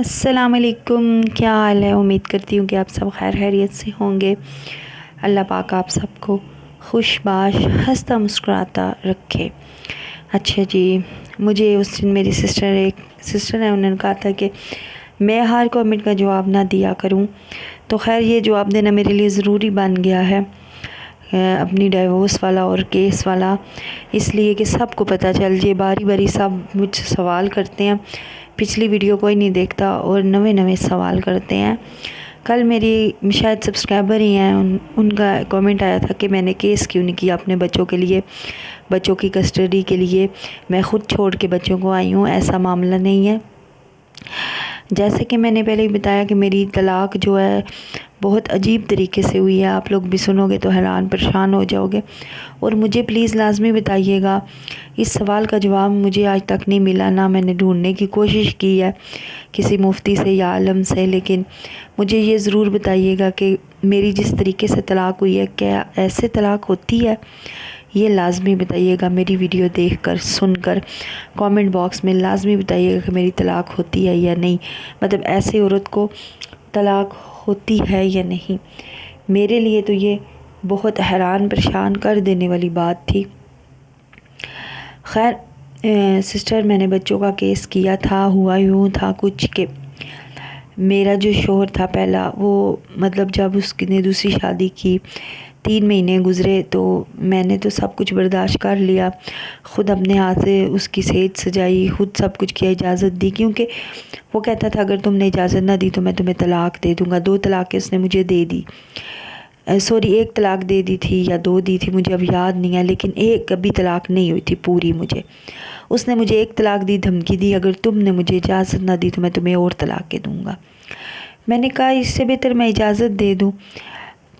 अस्सलामुअलैकुम, क्या हाल है। उम्मीद करती हूँ कि आप सब खैर खैरियत से होंगे। अल्लाह पाक आप सबको खुशबाश हंसता मुस्कुराता रखे। अच्छा जी, मुझे उस दिन मेरी सिस्टर है, उन्होंने कहा था कि मैं हर कमेंट का जवाब ना दिया करूँ, तो खैर ये जवाब देना मेरे लिए ज़रूरी बन गया है, अपनी डाइवोर्स वाला और केस वाला, इसलिए कि सबको पता चल जाए। बारी बारी सब मुझसे सवाल करते हैं, पिछली वीडियो कोई नहीं देखता और नवे नवे सवाल करते हैं। कल मेरी शायद सब्सक्राइबर ही हैं, उनका कमेंट आया था कि मैंने केस क्यों नहीं किया अपने बच्चों के लिए, बच्चों की कस्टडी के लिए। मैं ख़ुद छोड़ के बच्चों को आई हूँ, ऐसा मामला नहीं है। जैसे कि मैंने पहले ही बताया कि मेरी तलाक़ जो है बहुत अजीब तरीके से हुई है। आप लोग भी सुनोगे तो हैरान परेशान हो जाओगे। और मुझे प्लीज़ लाजमी बताइएगा, इस सवाल का जवाब मुझे आज तक नहीं मिला, ना मैंने ढूंढने की कोशिश की है किसी मुफ्ती से या आलम से, लेकिन मुझे ये ज़रूर बताइएगा कि मेरी जिस तरीके से तलाक़ हुई है, क्या ऐसे तलाक़ होती है? ये लाजमी बताइएगा। मेरी वीडियो देखकर सुनकर कमेंट बॉक्स में लाजमी बताइएगा कि मेरी तलाक़ होती है या नहीं, मतलब ऐसे औरत को तलाक़ होती है या नहीं। मेरे लिए तो ये बहुत हैरान परेशान कर देने वाली बात थी। खैर सिस्टर, मैंने बच्चों का केस किया था। हुआ यूँ था कुछ कि मेरा जो शौहर था पहला, वो मतलब जब उसने दूसरी शादी की 3 महीने गुज़रे तो मैंने तो सब कुछ बर्दाश्त कर लिया। ख़ुद अपने हाथ से उसकी सेहत सजाई, ख़ुद सब कुछ किया, इजाज़त दी, क्योंकि वो कहता था अगर तुमने इजाज़त ना दी तो मैं तुम्हें तलाक़ दे दूँगा। 2 तलाक़ें उसने मुझे दे दी, सॉरी 1 तलाक़ दे दी थी या 2 दी थी, मुझे अब याद नहीं है, लेकिन एक कभी तलाक़ नहीं हुई थी पूरी मुझे। उसने मुझे 1 तलाक़ दी, धमकी दी अगर तुमने मुझे इजाज़त ना दी तो मैं तुम्हें और तलाक़ें दूँगा। मैंने कहा इससे बेहतर मैं इजाज़त दे दूँ।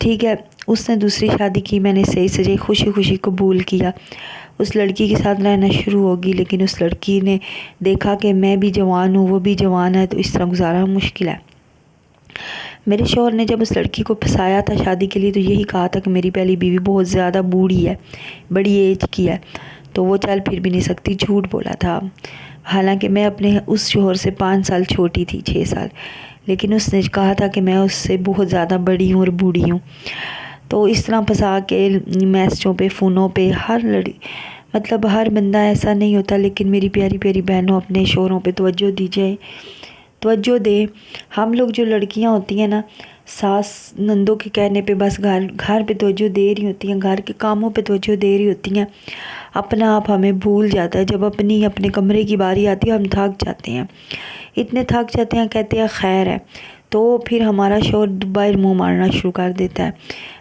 ठीक है, उसने दूसरी शादी की, मैंने सही सजे खुशी खुशी कबूल किया। उस लड़की के साथ रहना शुरू होगी, लेकिन उस लड़की ने देखा कि मैं भी जवान हूँ, वो भी जवान है, तो इस तरह गुजारा मुश्किल है। मेरे शौहर ने जब उस लड़की को फंसाया था शादी के लिए, तो यही कहा था कि मेरी पहली बीवी बहुत ज़्यादा बूढ़ी है, बड़ी एज की है, तो वो चल फिर भी नहीं सकती। झूठ बोला था। हालांकि मैं अपने उस शौहर से 5 साल छोटी थी, 6 साल, लेकिन उसने कहा था कि मैं उससे बहुत ज़्यादा बड़ी हूँ और बूढ़ी हूँ। तो इस तरह फंसा के मैसेजों पे, फ़ोनों पे, मतलब हर बंदा ऐसा नहीं होता। लेकिन मेरी प्यारी प्यारी बहनों, अपने शौहरों पे तवज्जो दीजिए, तवज्जो दे। हम लोग जो लड़कियां होती हैं ना, सास नंदों के कहने पे बस घर पे तवज्जो दे रही होती हैं, घर के कामों पे तवज्जो दे रही होती हैं, अपना आप हमें भूल जाता है। जब अपने कमरे की बारी आती है, हम थक जाते हैं, इतने थक जाते हैं, कहते हैं खैर है, तो फिर हमारा शौहर दुबारा मुँह मारना शुरू कर देता है।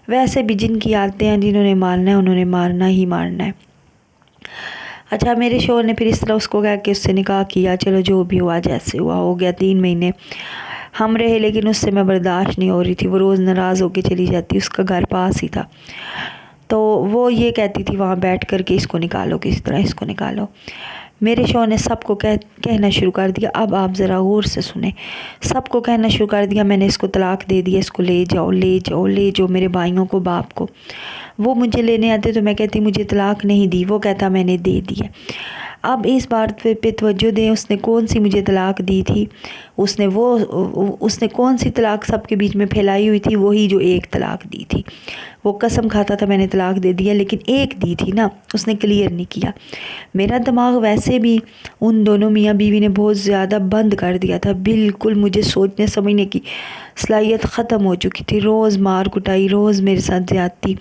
वैसे भी जिनकी आदतें हैं, जिन्होंने मारना है उन्होंने मारना ही मारना है। अच्छा, मेरे शौहर ने फिर इस तरह उसको कह के उससे निकाह किया। चलो जो भी हुआ जैसे हुआ हो गया। 3 महीने हम रहे, लेकिन उससे मैं बर्दाश्त नहीं हो रही थी। वो रोज़ नाराज़ होके चली जाती, उसका घर पास ही था, तो वो ये कहती थी वहाँ बैठ कर के इसको निकालो, किसी तरह इसको निकालो। मेरे शौहर ने सबको कहना शुरू कर दिया। अब आप ज़रा गौर से सुने। सबको कहना शुरू कर दिया मैंने इसको तलाक़ दे दिया, इसको ले जाओ ले जाओ ले जाओ, मेरे भाइयों को, बाप को। वो मुझे लेने आते तो मैं कहती मुझे तलाक़ नहीं दी, वो कहता मैंने दे दी है। अब इस बात पे तवज्जो दें, उसने कौन सी मुझे तलाक़ दी थी? उसने कौन सी तलाक़ सबके बीच में फैलाई हुई थी? वही जो 1 तलाक़ दी थी। वो कसम खाता था मैंने तलाक़ दे दिया, लेकिन 1 दी थी ना, उसने क्लियर नहीं किया। मेरा दिमाग वैसे भी उन दोनों मियाँ बीवी ने बहुत ज़्यादा बंद कर दिया था, बिल्कुल मुझे सोचने समझने की सलाहियत ख़त्म हो चुकी थी। रोज़ मार कुटाई, रोज़ मेरे साथ ज़्यादती।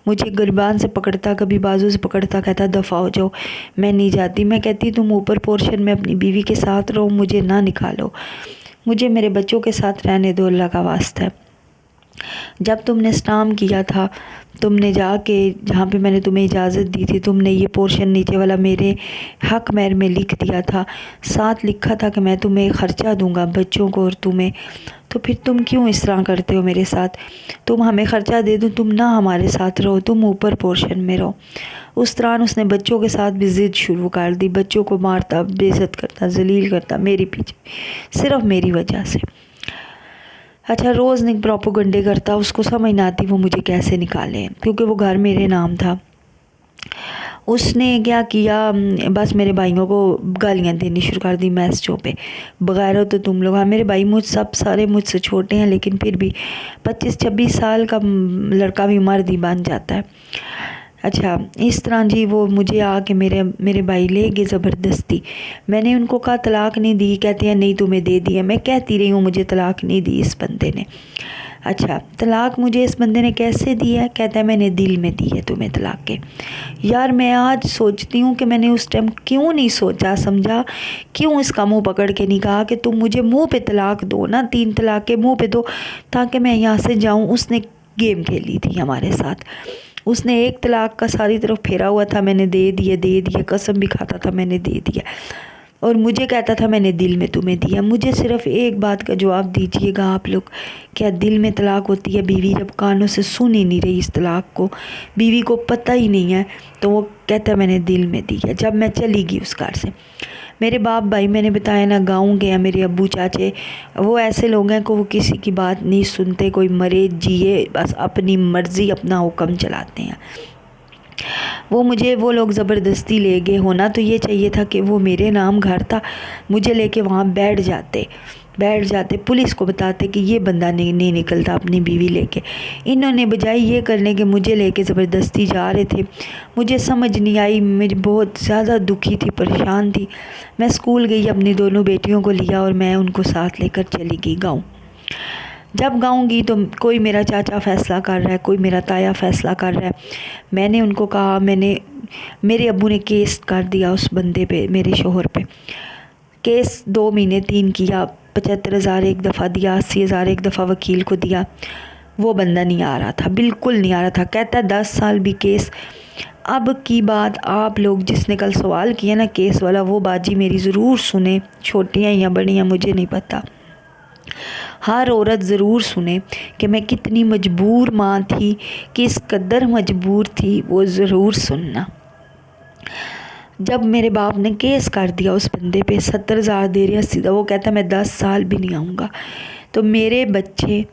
मुझे गिरबान से पकड़ता, कभी बाजू से पकड़ता, कहता दफ़ा हो जाओ, मैं नहीं जाती। मैं कहती तुम ऊपर पोर्शन में अपनी बीवी के साथ रहो, मुझे ना निकालो, मुझे मेरे बच्चों के साथ रहने दो, अल्लाह का वास्ता है। जब तुमने स्टाम किया था, तुमने जाके जहाँ पे मैंने तुम्हें इजाज़त दी थी, तुमने ये पोर्शन नीचे वाला मेरे हक महर में लिख दिया था, साथ लिखा था कि मैं तुम्हें ख़र्चा दूंगा बच्चों को और तुम्हें, तो फिर तुम क्यों इस तरह करते हो मेरे साथ? तुम हमें ख़र्चा दे दो, तुम ना हमारे साथ रहो, तुम ऊपर पोर्शन में रहो। उस तरह उसने बच्चों के साथ भी ज़िद शुरू कर दी, बच्चों को मारता, बेइज्जत करता, जलील करता, मेरे पीछे, सिर्फ मेरी वजह से। अच्छा, रोज़ निक प्रोपोगंडे करता, उसको समझ ना आती वो मुझे कैसे निकाले, क्योंकि वो घर मेरे नाम था। उसने क्या किया, बस मेरे भाइयों को गालियाँ देनी शुरू कर दी मैसेजों पे, बगैर हो तो तुम लोग। हाँ, मेरे भाई सब सारे मुझसे छोटे हैं, लेकिन फिर भी 25-26 साल का लड़का भी मर्द ही बन जाता है। अच्छा, इस तरह जी वो मुझे आके मेरे भाई ले गए ज़बरदस्ती। मैंने उनको कहा तलाक नहीं दी, कहते हैं नहीं तुम्हें दे दी है। मैं कहती रही हूँ मुझे तलाक नहीं दी इस बंदे ने। अच्छा, तलाक मुझे इस बंदे ने कैसे दी है? कहता है मैंने दिल में दी है तुम्हें तलाक के। यार मैं आज सोचती हूँ कि मैंने उस टाइम क्यों नहीं सोचा समझा, क्यों इसका मुंह पकड़ के नहीं कहा कि तुम मुझे मुंह पे तलाक दो ना, 3 तलाक के मुंह पे दो, ताकि मैं यहाँ से जाऊँ। उसने गेम खेली थी हमारे साथ, उसने 1 तलाक का सारी तरफ फेरा हुआ था, मैंने दे दिया, कसम भी खाता था मैंने दे दिया, और मुझे कहता था मैंने दिल में तुम्हें दिया। मुझे सिर्फ एक बात का जवाब दीजिएगा आप लोग, क्या दिल में तलाक होती है? बीवी जब कानों से सुन ही नहीं रही इस तलाक को, बीवी को पता ही नहीं है, तो वो कहता है मैंने दिल में दिया। जब मैं चली गई उस घर से, मेरे बाप भाई, मैंने बताया ना, गाँव गया, मेरे अब्बू चाचे, वो ऐसे लोग हैं कि वो किसी की बात नहीं सुनते, कोई मरे जिए बस अपनी मर्ज़ी अपना हुक्म चलाते हैं। वो लोग ज़बरदस्ती ले गए। होना तो ये चाहिए था कि वो मेरे नाम घर था, मुझे लेके वहाँ बैठ जाते, पुलिस को बताते कि ये बंदा नहीं निकलता अपनी बीवी लेके। इन्होंने बजाय ये करने के मुझे लेके ज़बरदस्ती जा रहे थे। मुझे समझ नहीं आई, मेरी बहुत ज़्यादा दुखी थी, परेशान थी। मैं स्कूल गई, अपनी दोनों बेटियों को लिया और मैं उनको साथ लेकर चली गई गाँव। जब गाँव गई तो कोई मेरा चाचा फ़ैसला कर रहा है, कोई मेरा ताया फ़ैसला कर रहा है। मैंने उनको कहा, मेरे अब्बू ने केस कर दिया उस बंदे पे, मेरे शोहर पे। केस 2 महीने 3 किया, 75,000 एक दफ़ा दिया, 80,000 एक दफ़ा वकील को दिया। वो बंदा नहीं आ रहा था, बिल्कुल नहीं आ रहा था। कहता 10 साल भी केस। अब की बात आप लोग जिसने कल सवाल किया ना केस वाला, वो बाजी मेरी ज़रूर सुने, छोटी हैं या बड़ी हैं मुझे नहीं पता। हर औरत ज़रूर सुने कि मैं कितनी मजबूर माँ थी, किस कदर मजबूर थी, वो ज़रूर सुनना। जब मेरे बाप ने केस कर दिया उस बंदे पे, 70,000 दे रहा सीधा, वो कहता मैं 10 साल भी नहीं आऊँगा। तो मेरे बच्चे,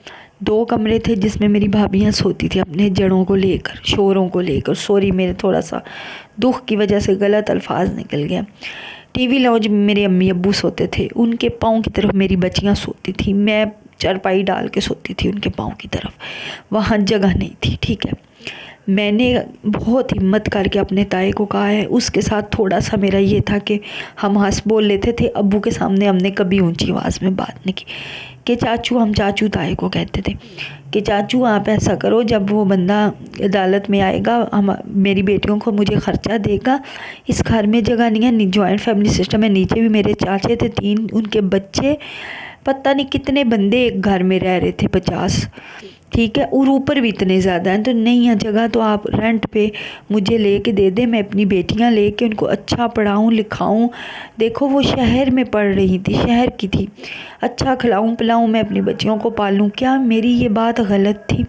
2 कमरे थे जिसमें मेरी भाभियाँ सोती थी अपने जड़ों को लेकर, शोरों को लेकर। सॉरी, मेरे थोड़ा सा दुख की वजह से गलत अल्फाज निकल गया। टीवी लॉन्ज में मेरे अम्मी अब्बू सोते थे, उनके पाँव की तरफ मेरी बच्चियाँ सोती थी। मैं चारपाई डाल के सोती थी उनके पाँव की तरफ, वहाँ जगह नहीं थी। ठीक है, मैंने बहुत हिम्मत करके अपने ताए को कहा है। उसके साथ थोड़ा सा मेरा ये था कि हम हंस बोल लेते थे। अब्बू के सामने हमने कभी ऊंची आवाज़ में बात नहीं की कि चाचू, हम चाचू ताए को कहते थे कि चाचू आप ऐसा करो, जब वो बंदा अदालत में आएगा, हम मेरी बेटियों को मुझे ख़र्चा देगा। इस घर में जगह नहीं है, जॉइंट फैमिली सिस्टम है। नीचे भी मेरे चाचे थे, 3 उनके बच्चे, पता नहीं कितने बंदे एक घर में रह रहे थे, 50। ठीक है, और ऊपर भी इतने ज़्यादा हैं। तो नहीं है जगह, तो आप रेंट पे मुझे लेके दे दें, मैं अपनी बेटियां लेके उनको अच्छा पढ़ाऊं लिखाऊं। देखो वो शहर में पढ़ रही थी, शहर की थी, अच्छा खिलाऊं पिलाऊं, मैं अपनी बच्चियों को पालूं। क्या मेरी ये बात गलत थी?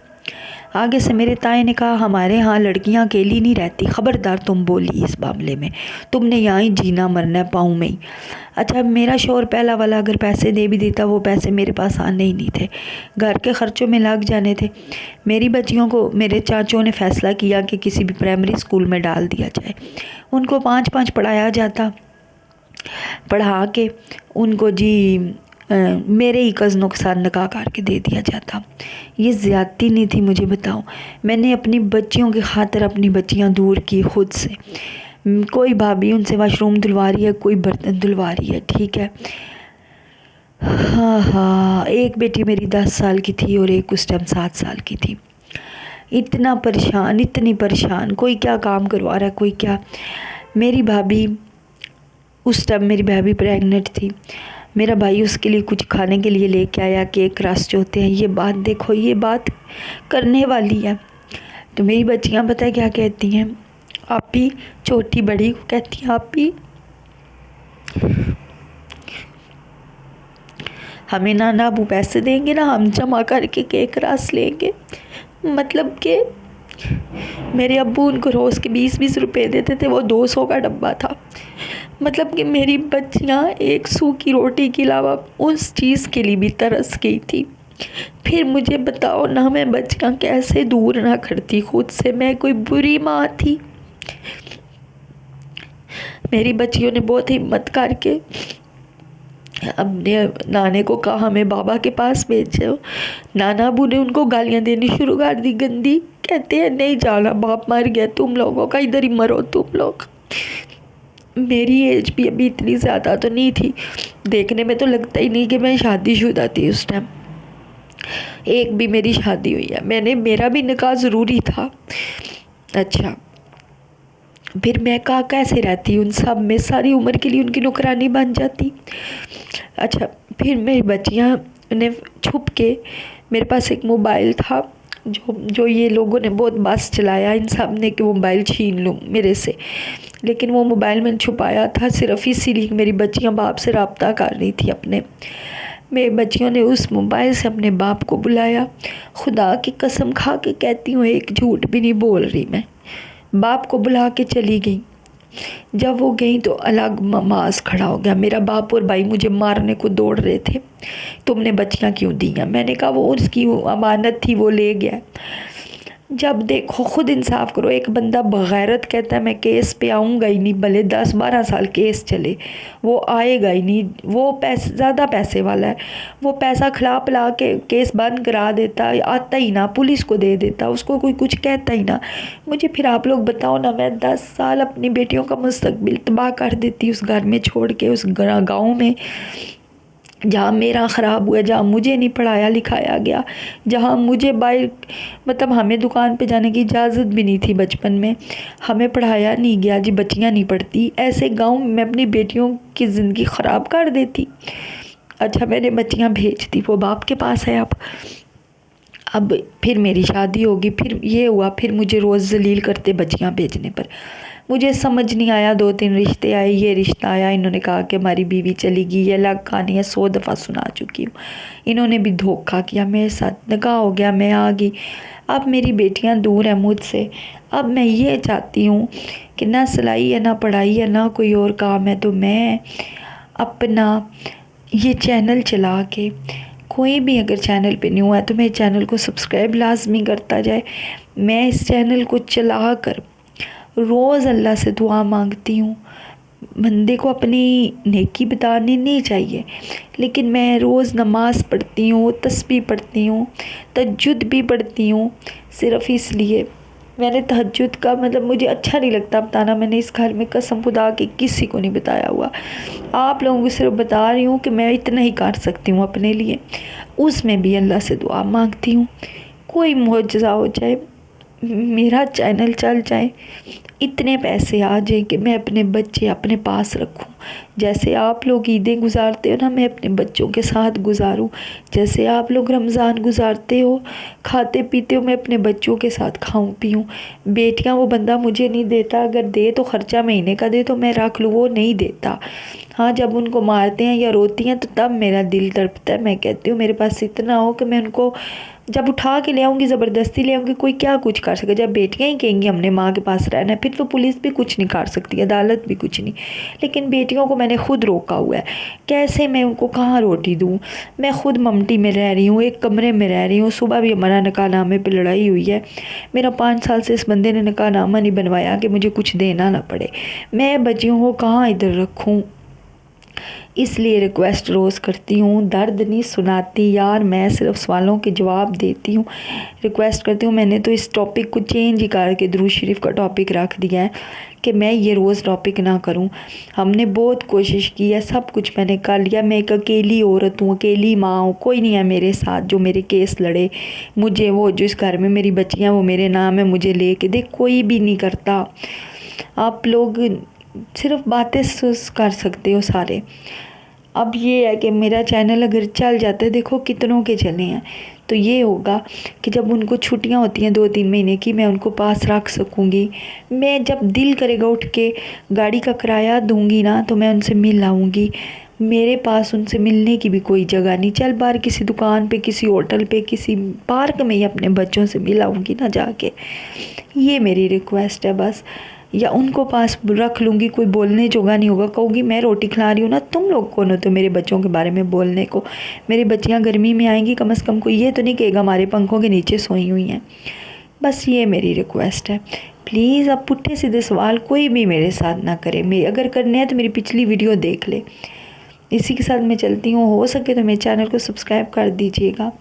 आगे से मेरे ताए ने कहा हमारे यहाँ लड़कियाँ अकेली नहीं रहती, ख़बरदार तुम बोली इस मामले में, तुमने यहाँ ही जीना मरना है पाँव में ही। अच्छा, मेरा शोहर पहला वाला अगर पैसे दे भी देता, वो पैसे मेरे पास आने ही नहीं थे, घर के ख़र्चों में लग जाने थे। मेरी बच्चियों को मेरे चाचों ने फ़ैसला किया कि किसी भी प्राइमरी स्कूल में डाल दिया जाए। उनको 5-5 पढ़ाया जाता, पढ़ा के उनको जी मेरे ही कज़नों के साथ निकाह करके दे दिया जाता। ये ज़्यादती नहीं थी? मुझे बताओ। मैंने अपनी बच्चियों की खातिर अपनी बच्चियां दूर की खुद से। कोई भाभी उनसे वाशरूम धुलवा रही है, कोई बर्तन धुलवा रही है। ठीक है, हाँ, एक बेटी मेरी 10 साल की थी और एक उस टाइम 7 साल की थी। इतना परेशान, इतनी परेशान, कोई क्या काम करवा रहा है, कोई क्या। मेरी भाभी उस टाइम, मेरी भाभी प्रेग्नेंट थी। मेरा भाई उसके लिए कुछ खाने के लिए लेके आया, केक रस जो होते हैं। ये बात देखो, ये बात करने वाली है। तो मेरी बच्चियां पता है क्या कहती हैं? आपी, छोटी बड़ी को कहती हैं आपी हमें ना अबू पैसे देंगे ना, हम जमा करके केक रस लेंगे। मतलब कि मेरे अब्बू उनको रोज़ के 20-20 रुपये देते थे, वो 200 का डब्बा था। मतलब कि मेरी बच्चियाँ एक सूखी रोटी के अलावा उस चीज़ के लिए भी तरस गई थी। फिर मुझे बताओ ना, मैं बच्चियाँ कैसे दूर ना करती खुद से? मैं कोई बुरी माँ थी? मेरी बच्चियों ने बहुत हिम्मत करके अपने नाने को कहा हमें बाबा के पास भेजो। नाना अबू ने उनको गालियां देनी शुरू कर दी गंदी। कहते हैं नहीं जाना, बाप मर गया, तुम लोगों का इधर ही मरो तुम लोग। मेरी एज भी अभी इतनी ज़्यादा तो नहीं थी, देखने में तो लगता ही नहीं कि मैं शादीशुदा थी उस टाइम। एक भी मेरी शादी हुई है, मेरा भी निकाह ज़रूरी था। अच्छा, फिर मैं कहाँ कैसे रहती उन सब में, सारी उम्र के लिए उनकी नौकरानी बन जाती। अच्छा, फिर मेरी बच्चियाँ ने छुप के, मेरे पास एक मोबाइल था जो ये लोगों ने बहुत बस चलाया इन सब ने कि मोबाइल छीन लूँ मेरे से, लेकिन वो मोबाइल मैंने छुपाया था सिर्फ इसीलिए कि मेरी बच्चियाँ बाप से रब्ता कर रही थी अपने। मेरी बच्चियों ने उस मोबाइल से अपने बाप को बुलाया। खुदा की कसम खा के कहती हूँ, एक झूठ भी नहीं बोल रही मैं। बाप को बुला के चली गई। जब वो गई तो अलग मास खड़ा हो गया। मेरा बाप और भाई मुझे मारने को दौड़ रहे थे, तुमने बच्चियाँ क्यों दी हैं? मैंने कहा वो उसकी अमानत थी, वो ले गया। जब देखो, खुद इंसाफ करो। एक बंदा बगैरत कहता है मैं केस पे आऊँगा ही नहीं, भले 10-12 साल केस चले, वो आएगा ही नहीं। वो पैसे, ज़्यादा पैसे वाला है, वो पैसा खिला पिला के केस बंद करा देता, आता ही ना, पुलिस को दे देता, उसको कोई कुछ कहता ही ना। मुझे फिर आप लोग बताओ ना, मैं 10 साल अपनी बेटियों का मुस्तकबिल तबाह कर देती उस घर में छोड़ के, उस गाँव में जहाँ मेरा ख़राब हुआ, जहाँ मुझे नहीं पढ़ाया लिखाया गया, जहाँ मुझे मतलब हमें दुकान पे जाने की इजाज़त भी नहीं थी बचपन में, हमें पढ़ाया नहीं गया जी, बच्चियाँ नहीं पढ़ती। ऐसे गांव में मैं अपनी बेटियों की ज़िंदगी ख़राब कर देती। अच्छा, मैंने बच्चियाँ भेज दी, वो बाप के पास है अब फिर मेरी शादी होगी, फिर ये हुआ, फिर मुझे रोज़ जलील करते बच्चियाँ भेजने पर। मुझे समझ नहीं आया, 2-3 रिश्ते आए, ये रिश्ता आया, इन्होंने कहा कि हमारी बीवी चली गई, ये अलग कहानी है, 100 दफ़ा सुना चुकी हूँ। इन्होंने भी धोखा किया मेरे साथ, निकाह हो गया, मैं आ गई। अब मेरी बेटियाँ दूर हैं मुझसे। अब मैं ये चाहती हूँ कि ना सिलाई है, ना पढ़ाई है, ना कोई और काम है, तो मैं अपना ये चैनल चला के, कोई भी अगर चैनल पे न्यू है तो मेरे चैनल को सब्सक्राइब लाजमी करता जाए। मैं इस चैनल को चला कर रोज़ अल्लाह से दुआ मांगती हूँ। बंदे को अपनी नेकी बतानी नहीं चाहिए, लेकिन मैं रोज़ नमाज़ पढ़ती हूँ, तस्बीह पढ़ती हूँ, तहज्जुद भी पढ़ती हूँ। सिर्फ़ इसलिए मैंने तहज्जुद का मतलब मुझे अच्छा नहीं लगता बताना, मैंने इस घर में कसम खुदा के किसी को नहीं बताया हुआ। आप लोगों को सिर्फ बता रही हूँ कि मैं इतना ही कर सकती हूँ अपने लिए। उसमें भी अल्लाह से दुआ मांगती हूँ, कोई मुआजिज़ा हो जाए, मेरा चैनल चल जाए, इतने पैसे आ जाए कि मैं अपने बच्चे अपने पास रखूं। जैसे आप लोग ईदें गुजारते हो ना, मैं अपने बच्चों के साथ गुजारूं। जैसे आप लोग रमज़ान गुजारते हो, खाते पीते हो, मैं अपने बच्चों के साथ खाऊं पीऊं। बेटियां वो बंदा मुझे नहीं देता, अगर दे तो ख़र्चा महीने का दे तो मैं रख लूँ, वो नहीं देता। हाँ, जब उनको मारते हैं या रोती हैं तो तब मेरा दिल तड़पता है। मैं कहती हूँ मेरे पास इतना हो कि मैं उनको जब उठा के ले आऊँगी, ज़बरदस्ती ले आऊँगी, कोई क्या कुछ कर सके। जब बेटियाँ ही कहेंगी हमने माँ के पास रहना है, फिर तो पुलिस भी कुछ नहीं कर सकती, अदालत भी कुछ नहीं। लेकिन बेटियों को मैंने खुद रोका हुआ है, कैसे मैं उनको कहाँ रोटी दूँ। मैं खुद ममटी में रह रही हूँ, एक कमरे में रह रही हूँ। सुबह भी हमारा निकाहनामे पर लड़ाई हुई है। मेरा 5 साल से इस बंदे ने निकाहनामा नहीं बनवाया कि मुझे कुछ देना ना पड़े। मैं बच्चियों को कहाँ इधर रखूँ, इसलिए रिक्वेस्ट रोज़ करती हूँ। दर्द नहीं सुनाती यार, मैं सिर्फ सवालों के जवाब देती हूँ। रिक्वेस्ट करती हूँ। मैंने तो इस टॉपिक को चेंज ही करके दुरूद शरीफ का टॉपिक रख दिया है कि मैं ये रोज़ टॉपिक ना करूं। हमने बहुत कोशिश की है, सब कुछ मैंने कर लिया। मैं एक अकेली औरत हूँ, अकेली माँ हूँ, कोई नहीं है मेरे साथ जो मेरे केस लड़े। मुझे वो जो इस घर में मेरी बच्चियाँ वो मेरे नाम है, मुझे ले के दे, कोई भी नहीं करता। आप लोग सिर्फ बातें कर सकते हो सारे। अब ये है कि मेरा चैनल अगर चल जाता है, देखो कितनों के चले हैं, तो ये होगा कि जब उनको छुट्टियां होती हैं 2-3 महीने की, मैं उनको पास रख सकूँगी। मैं जब दिल करेगा उठ के गाड़ी का किराया दूँगी ना, तो मैं उनसे मिल आऊँगी। मेरे पास उनसे मिलने की भी कोई जगह नहीं। चल बाहर किसी दुकान पे, किसी होटल पे, किसी पार्क में ही अपने बच्चों से मिल आऊँगी ना जाके। ये मेरी रिक्वेस्ट है बस। या उनको पास रख लूँगी, कोई बोलने जोगा नहीं होगा। कहूँगी मैं रोटी खिला रही हूँ ना, तुम लोग कौन हो तो मेरे बच्चों के बारे में बोलने को। मेरी बच्चियाँ गर्मी में आएंगी, कम से कम कोई ये तो नहीं कहेगा हमारे पंखों के नीचे सोई हुई हैं। बस ये मेरी रिक्वेस्ट है। प्लीज़ आप पुट्ठे सीधे सवाल कोई भी मेरे साथ ना करे। मैं अगर करने हैं तो मेरी पिछली वीडियो देख ले। इसी के साथ मैं चलती हूँ। हो सके तो मेरे चैनल को सब्सक्राइब कर दीजिएगा।